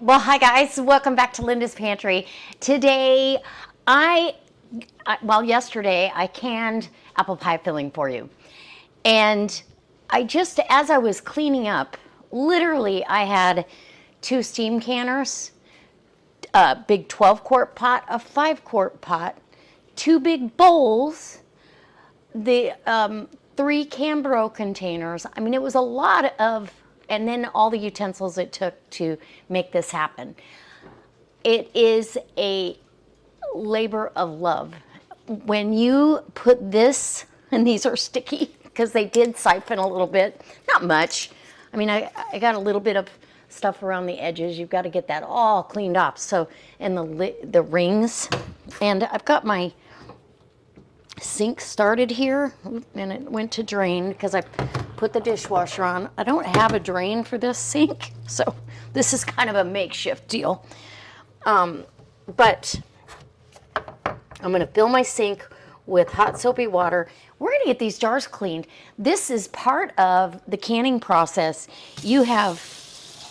Well, hi guys, welcome back to Linda's Pantry. Today, yesterday I canned apple pie filling for you. And as I was cleaning up, literally I had two steam canners, a big 12-quart pot, a 5-quart pot, two big bowls, the three Cambro containers. I mean, it was a lot of, and then all the utensils it took to make this happen. It is a labor of love. When you put this, and these are sticky because they did siphon a little bit, not much. I mean, I got a little bit of stuff around the edges. You've got to get that all cleaned off. So, and the rings, and I've got my sink started here, and it went to drain because I put the dishwasher on. I don't have a drain for this sink, so this is kind of a makeshift deal. But I'm going to fill my sink with hot soapy water. We're going to get these jars cleaned. This is part of the canning process. You have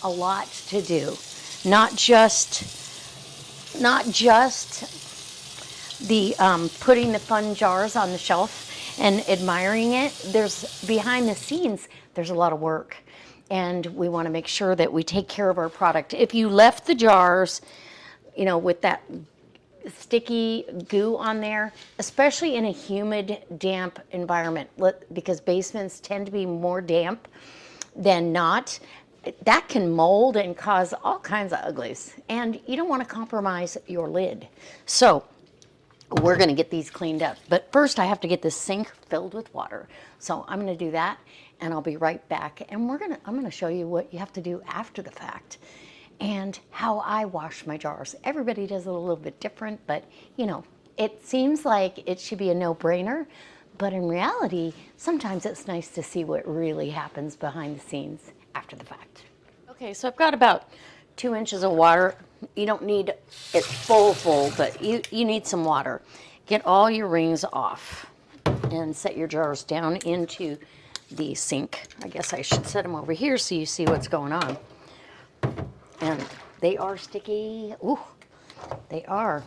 a lot to do, not just the putting the fun jars on the shelf and admiring it. There's behind the scenes, there's a lot of work, and we want to make sure that we take care of our product. If you left the jars, you know, with that sticky goo on there, especially in a humid, damp environment, because basements tend to be more damp than not, that can mold and cause all kinds of uglies, and you don't want to compromise your lid. So we're going to get these cleaned up, but first I have to get this sink filled with water. So I'm going to do that, and I'll be right back, and I'm going to show you what you have to do after the fact and how I wash my jars. Everybody does it a little bit different, but you know, it seems like it should be a no-brainer, but in reality, sometimes it's nice to see what really happens behind the scenes after the fact. Okay, so I've got about 2 inches of water. You don't need it full, but you need some water. Get all your rings off and set your jars down into the sink. I guess I should set them over here so you see what's going on. And they are sticky. Ooh, they are.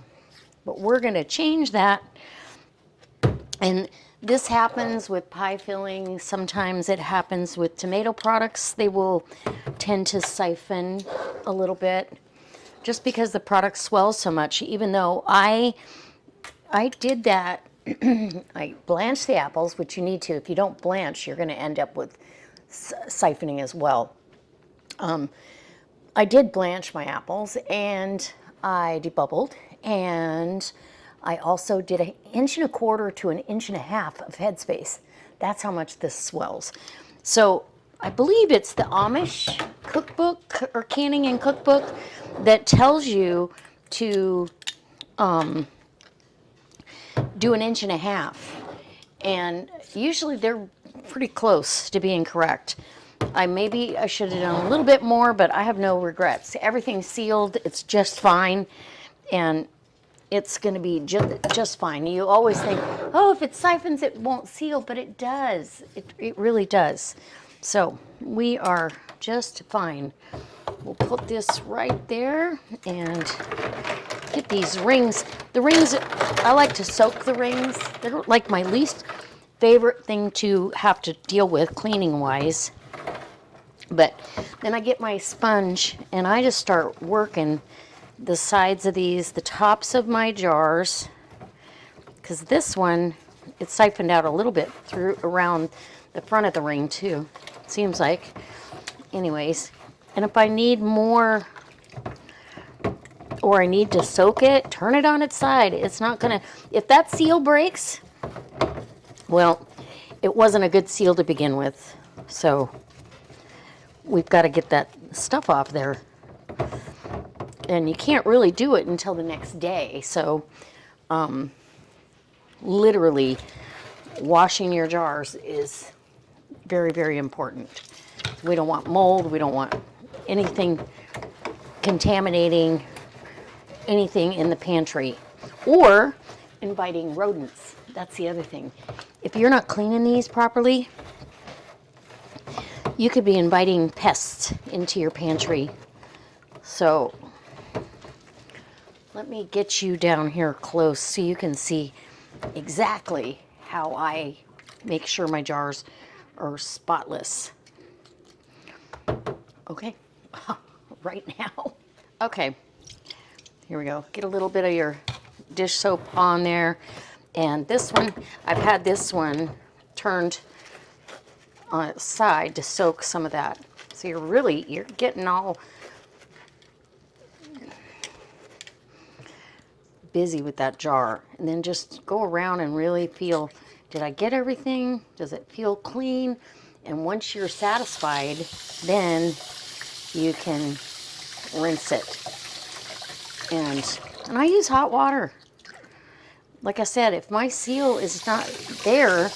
But we're going to change that. And this happens with pie filling. Sometimes it happens with tomato products. They will tend to siphon a little bit just because the product swells so much. Even though I did that, I blanched the apples, which you need to. If you don't blanch, you're going to end up with siphoning as well. I did blanch my apples, and I debubbled, and I also did 1.25 to 1.5 inches of headspace. That's how much this swells. So I believe it's the Amish cookbook or canning and cookbook that tells you to do 1.5 inches. And usually they're pretty close to being correct. Maybe I should have done a little bit more, but I have no regrets. Everything's sealed, it's just fine, and it's going to be just fine. You always think, oh, if it siphons, it won't seal, but it does. It really does. So we are just fine. We'll put this right there and get these rings. The rings, I like to soak the rings. They're like my least favorite thing to have to deal with cleaning-wise. But then I get my sponge and I just start working the sides of these, the tops of my jars, because this one, it siphoned out a little bit through around the front of the ring too, seems like. Anyways, and if I need more, or I need to soak it, turn it on its side. It's not gonna, if that seal breaks, well, it wasn't a good seal to begin with. So we've got to get that stuff off there. And you can't really do it until the next day. So literally washing your jars is very, very important. We don't want mold. We don't want anything contaminating anything in the pantry or inviting rodents. That's the other thing. If you're not cleaning these properly, you could be inviting pests into your pantry So let me get you down here close so you can see exactly how I make sure my jars are spotless. Okay, right now. Okay, here we go. Get a little bit of your dish soap on there. And this one, I've had this one turned on its side to soak some of that. So you're getting all busy with that jar. And then just go around and really feel, did I get everything? Does it feel clean? And once you're satisfied, then you can rinse it. And I use hot water. Like I said, if my seal is not there,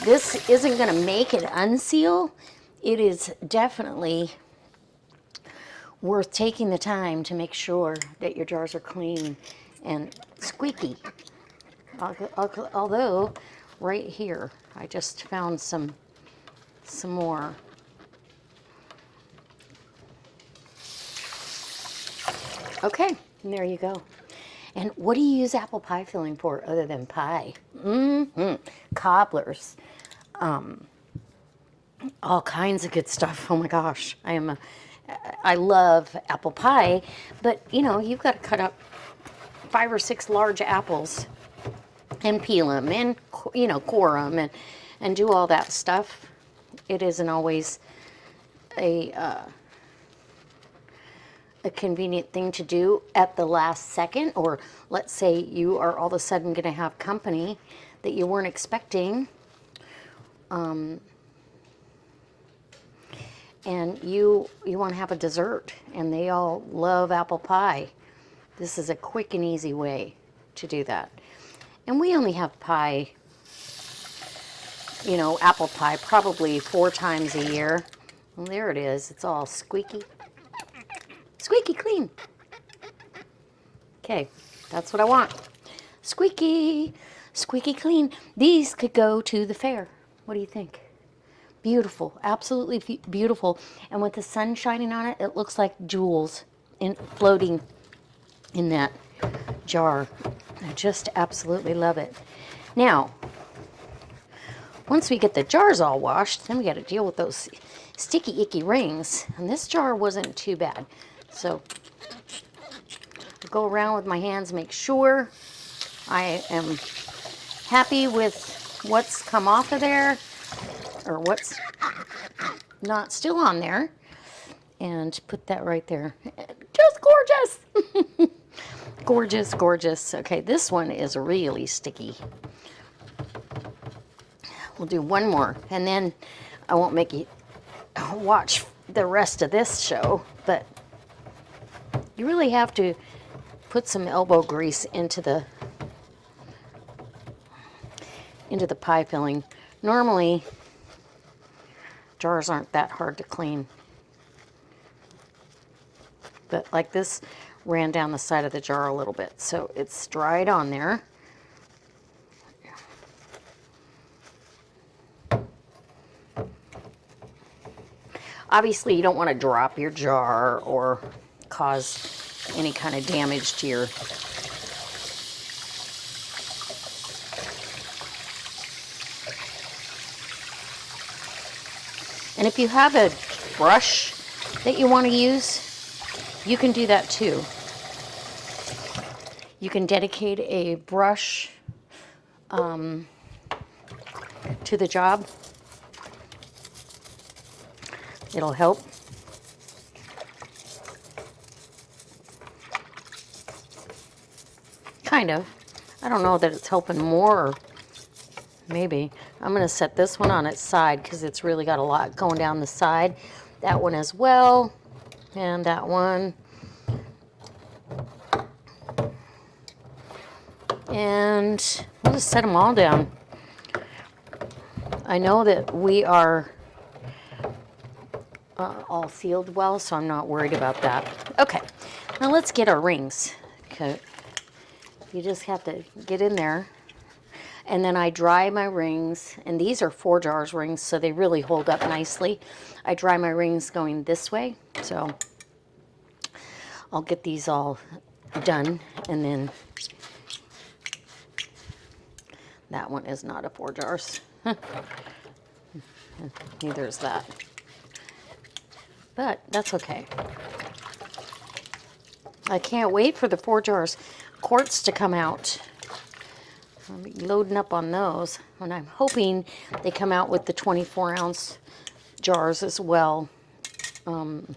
this isn't going to make it unseal. It is definitely worth taking the time to make sure that your jars are clean and squeaky. Although, right here, I just found some more. Okay, and there you go. And what do you use apple pie filling for other than pie? Cobblers. All kinds of good stuff. Oh my gosh. I love apple pie, but you know, you've got to cut up 5 or 6 large apples and peel them and, you know, core them and do all that stuff. It isn't always a convenient thing to do at the last second, or let's say you are all of a sudden going to have company that you weren't expecting, and you want to have a dessert and they all love apple pie. This is a quick and easy way to do that. And we only have pie, you know, apple pie probably 4 times a year. Well, there it is. It's all squeaky. Squeaky clean. Okay, that's what I want. Squeaky, squeaky clean. These could go to the fair. What do you think? Beautiful, absolutely beautiful. And with the sun shining on it, it looks like jewels floating in that jar. I just absolutely love it. Now, once we get the jars all washed, then we got to deal with those sticky, icky rings. And this jar wasn't too bad. So I go around with my hands, make sure I am happy with what's come off of there, or what's not still on there, and put that right there. Just gorgeous. Gorgeous, gorgeous. Okay, this one is really sticky. We'll do one more, and then I won't make you watch the rest of this show, but you really have to put some elbow grease into the pie filling. Normally, jars aren't that hard to clean, but like this ran down the side of the jar a little bit, so it's dried on there. Obviously, you don't want to drop your jar or cause any kind of damage to your And if you have a brush that you want to use, you can do that too. You can dedicate a brush to the job. It'll help. Kind of. I don't know that it's helping more, or maybe. I'm going to set this one on its side because it's really got a lot going down the side. That one as well, and that one. And we'll just set them all down. I know that we are all sealed well, so I'm not worried about that. Okay, now let's get our rings. Okay. You just have to get in there. And then I dry my rings, and these are 4 jars rings, so they really hold up nicely. I dry my rings going this way, so I'll get these all done, and then that one is not a 4 jars. Neither is that. But that's okay. I can't wait for the 4 jars quarts to come out. I'll be loading up on those, and I'm hoping they come out with the 24-ounce jars as well. I'm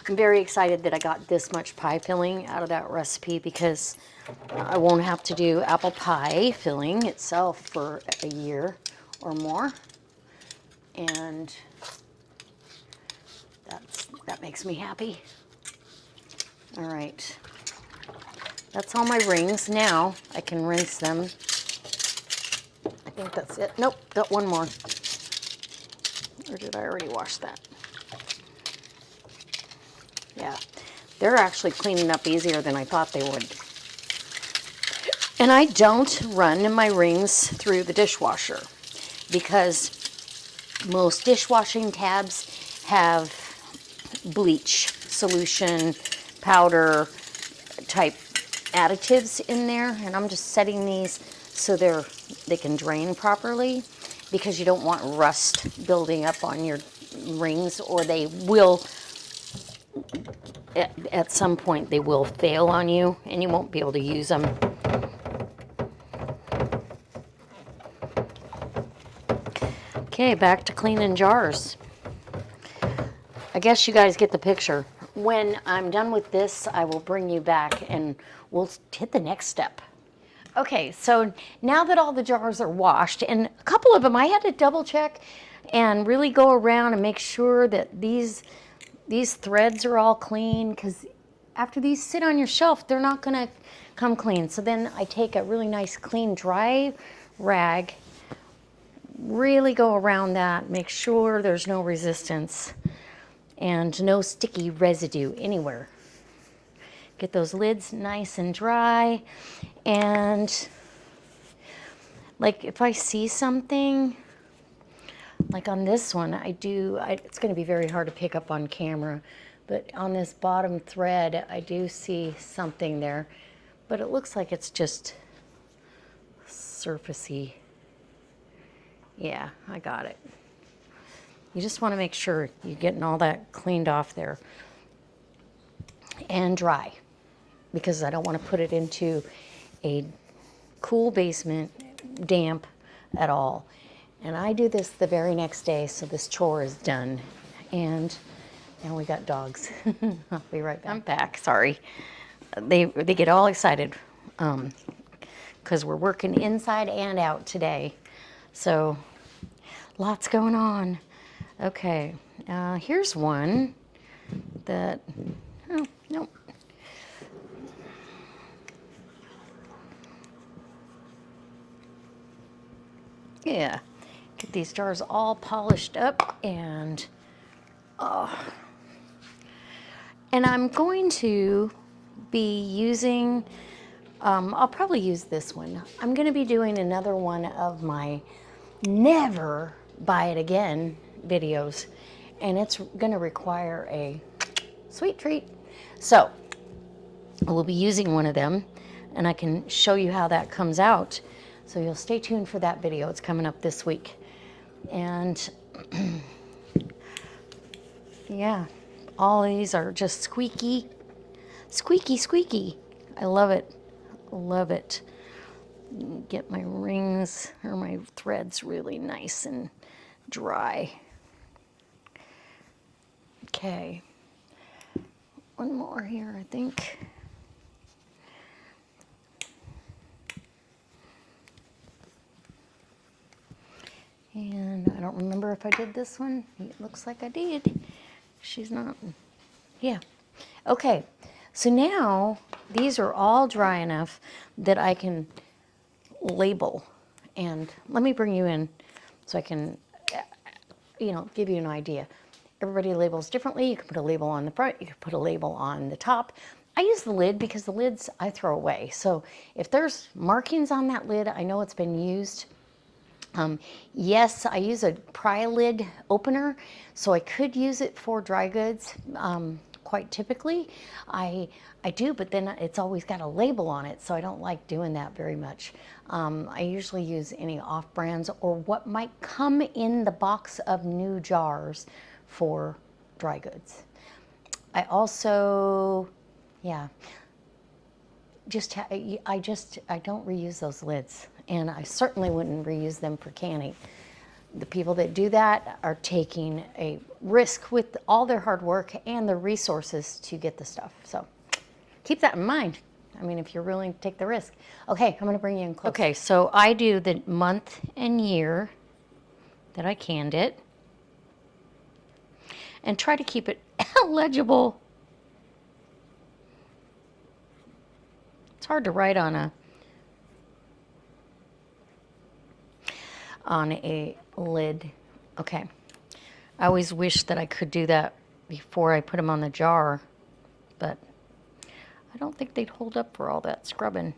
very excited that I got this much pie filling out of that recipe, because I won't have to do apple pie filling itself for a year or more. And that makes me happy. All right. That's all my rings. Now I can rinse them. I think that's it. Nope, got one more. Or did I already wash that? Yeah, they're actually cleaning up easier than I thought they would. And I don't run my rings through the dishwasher, because most dishwashing tabs have bleach solution, powder type additives in there, and I'm just setting these so they can drain properly, because you don't want rust building up on your rings, or they will, at some point they will fail on you and you won't be able to use them. Okay, back to cleaning jars. I guess you guys get the picture. When I'm done with this, I will bring you back and we'll hit the next step. Okay, so now that all the jars are washed, and a couple of them I had to double check and really go around and make sure that these threads are all clean, because after these sit on your shelf, they're not gonna come clean. So then I take a really nice clean dry rag, really go around that, make sure there's no resistance and no sticky residue anywhere. Get those lids nice and dry. And like if I see something, like on this one, it's going to be very hard to pick up on camera, but on this bottom thread, I do see something there, but it looks like it's just surfacey. Yeah, I got it. You just want to make sure you're getting all that cleaned off there and dry, because I don't want to put it into a cool basement, damp at all. And I do this the very next day, so this chore is done. And we got dogs. I'll be right back. I'm back, sorry. They get all excited because we're working inside and out today. So lots going on. Okay, here's one that, oh, no. Yeah, get these jars all polished up, and I'm going to be using, I'll probably use this one. I'm going to be doing another one of my never buy it again videos, and it's going to require a sweet treat. So we'll be using one of them, and I can show you how that comes out. So you'll stay tuned for that video. It's coming up this week. And yeah, all of these are just squeaky, squeaky, squeaky. I love it. Love it. Get my rings or my threads really nice and dry. Okay. One more here, I think. And I don't remember if I did this one. It looks like I did. She's not, yeah. Okay, so now these are all dry enough that I can label. And let me bring you in so I can, give you an idea. Everybody labels differently. You can put a label on the front, you can put a label on the top. I use the lid because the lids I throw away. So if there's markings on that lid, I know it's been used. Yes, I use a pry lid opener, so I could use it for dry goods. Quite typically, I do, but then it's always got a label on it, so I don't like doing that very much. I usually use any off-brands or what might come in the box of new jars for dry goods. I also, yeah, I don't reuse those lids, and I certainly wouldn't reuse them for canning. The people that do that are taking a risk with all their hard work and the resources to get the stuff. So keep that in mind. I mean, if you're willing to take the risk. Okay, I'm gonna bring you in close. Okay, so I do the month and year that I canned it and try to keep it legible. It's hard to write on a lid. Okay. I always wish that I could do that before I put them on the jar, but I don't think they'd hold up for all that scrubbing.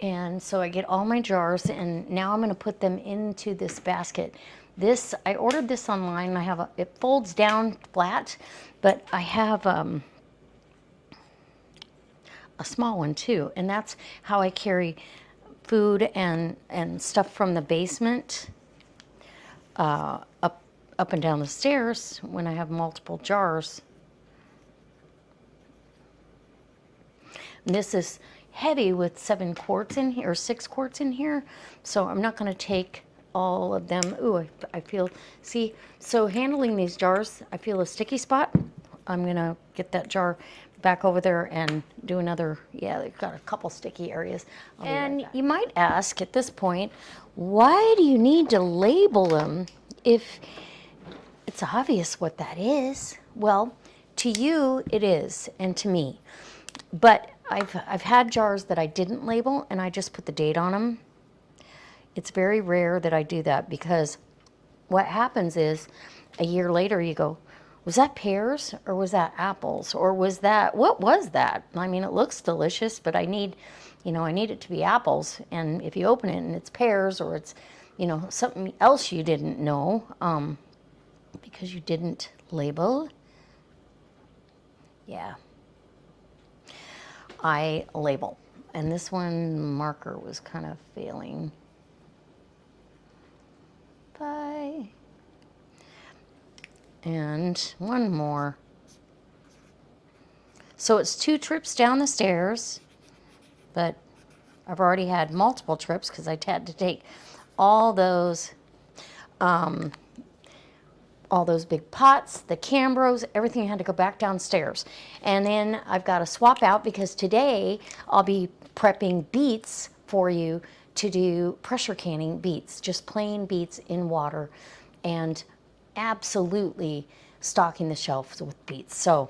And so I get all my jars, and now I'm going to put them into this basket. This, I ordered this online. I have it folds down flat, but I have a small one too, and that's how I carry food and stuff from the basement up and down the stairs when I have multiple jars. And this is heavy with 7 quarts in here, or 6 quarts in here, so I'm not going to take all of them. Ooh, I feel, see, so handling these jars, I feel a sticky spot. I'm going to get that jar back over there and do another, yeah, they've got a couple sticky areas. And you might ask at this point, why do you need to label them if it's obvious what that is? Well, to you it is, and to me. But I've had jars that I didn't label and I just put the date on them. It's very rare that I do that, because what happens is a year later you go, was that pears or was that apples, or was that, what was that? I mean, it looks delicious, but I need, I need it to be apples. And if you open it and it's pears, or it's, something else you didn't know, because you didn't label. Yeah. I label. And this one marker was kind of failing. Bye. And one more. So it's 2 trips down the stairs, but I've already had multiple trips because I had to take all those big pots, the Cambros, everything had to go back downstairs. And then I've got to swap out, because today I'll be prepping beets for you to do pressure canning beets, just plain beets in water, and absolutely stocking the shelves with beets. So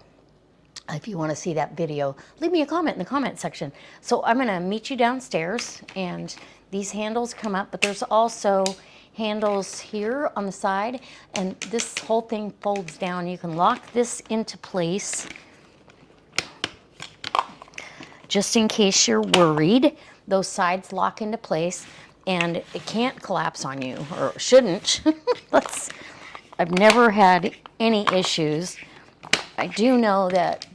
if you want to see that video, leave me a comment in the comment section. So I'm going to meet you downstairs, and these handles come up, but there's also handles here on the side, and this whole thing folds down. You can lock this into place just in case you're worried. Those sides lock into place and it can't collapse on you, or shouldn't. I've never had any issues. I do know that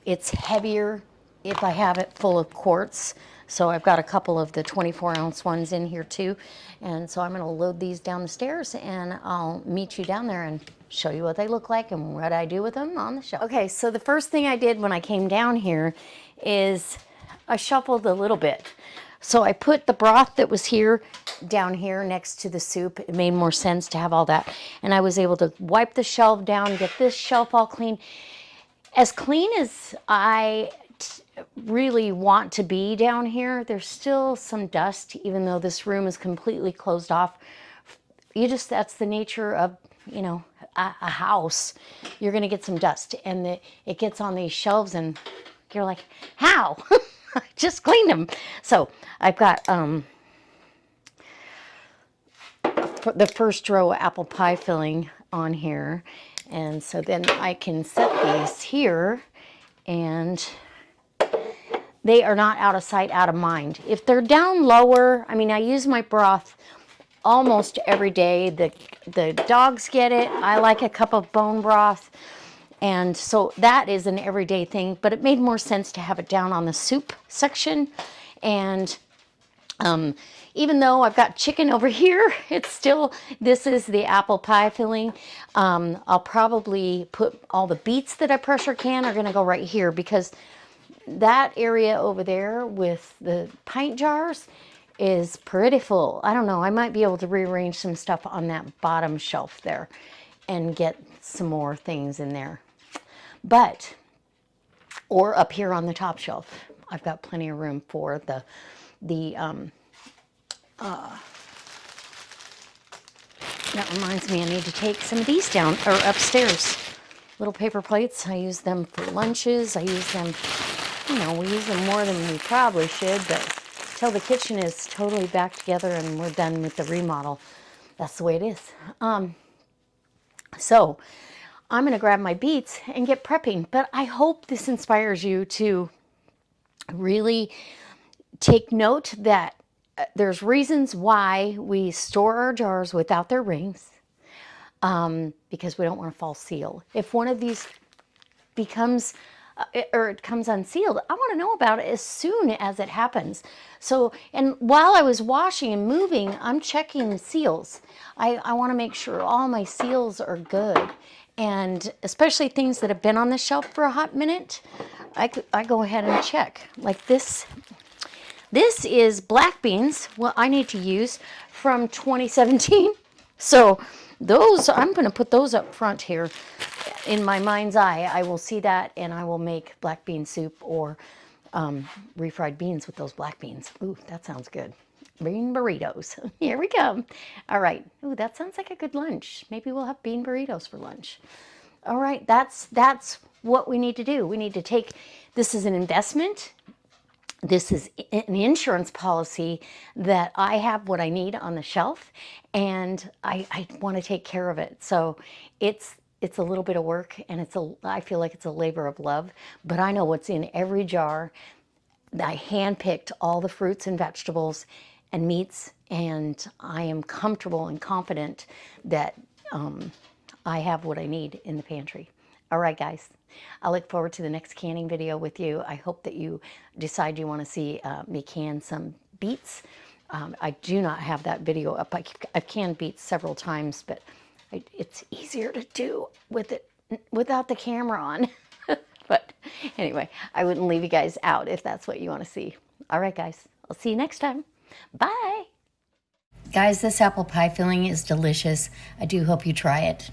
it's heavier if I have it full of quarts. So I've got a couple of the 24-ounce ones in here too. And so I'm going to load these down the stairs, and I'll meet you down there and show you what they look like and what I do with them on the shelf. Okay, so the first thing I did when I came down here is I shuffled a little bit. So I put the broth that was here down here next to the soup. It made more sense to have all that. And I was able to wipe the shelf down, get this shelf all clean. As clean as I really want to be down here, there's still some dust, even though this room is completely closed off. That's the nature of, a house. You're gonna get some dust, and it gets on these shelves, and you're like, how? I just cleaned them. So I've got the first row apple pie filling on here, and so then I can set these here, and they are not out of sight, out of mind. If they're down lower, I mean, I use my broth almost every day. The dogs get it. I like a cup of bone broth. And so that is an everyday thing, but it made more sense to have it down on the soup section. And even though I've got chicken over here, it's still, this is the apple pie filling. I'll probably put all the beets that I pressure can are gonna go right here, because that area over there with the pint jars is pretty full. I don't know, I might be able to rearrange some stuff on that bottom shelf there and get some more things in there. But, or up here on the top shelf, I've got plenty of room for that reminds me, I need to take some of these down, or upstairs. Little paper plates, I use them for lunches. I use them, you know, we use them more than we probably should, but till the kitchen is totally back together and we're done with the remodel, that's the way it is. So I'm gonna grab my beets and get prepping, but I hope this inspires you to really take note that there's reasons why we store our jars without their rings, because we don't want to false seal. If one of these becomes or it comes unsealed, I want to know about it as soon as it happens. So, and while I was washing and moving, I'm checking the seals. I want to make sure all my seals are good, and especially things that have been on the shelf for a hot minute, I go ahead and check. Like this. This is black beans, what I need to use from 2017. So those, I'm going to put those up front here. In my mind's eye, I will see that and I will make black bean soup or refried beans with those black beans. Ooh, that sounds good. Bean burritos. Here we go. All right. Ooh, that sounds like a good lunch. Maybe we'll have bean burritos for lunch. All right, that's what we need to do. We need to take, this is an investment. This is an insurance policy that I have what I need on the shelf, and I want to take care of it. So it's a little bit of work, and I feel like it's a labor of love, but I know what's in every jar. I handpicked all the fruits and vegetables and meats, and I am comfortable and confident that I have what I need in the pantry. All right, guys, I look forward to the next canning video with you. I hope that you decide you want to see me can some beets. I do not have that video up. I've canned beets several times, but it's easier to do with it without the camera on. But anyway, I wouldn't leave you guys out if that's what you want to see. All right, guys, I'll see you next time. Bye. Guys, this apple pie filling is delicious. I do hope you try it.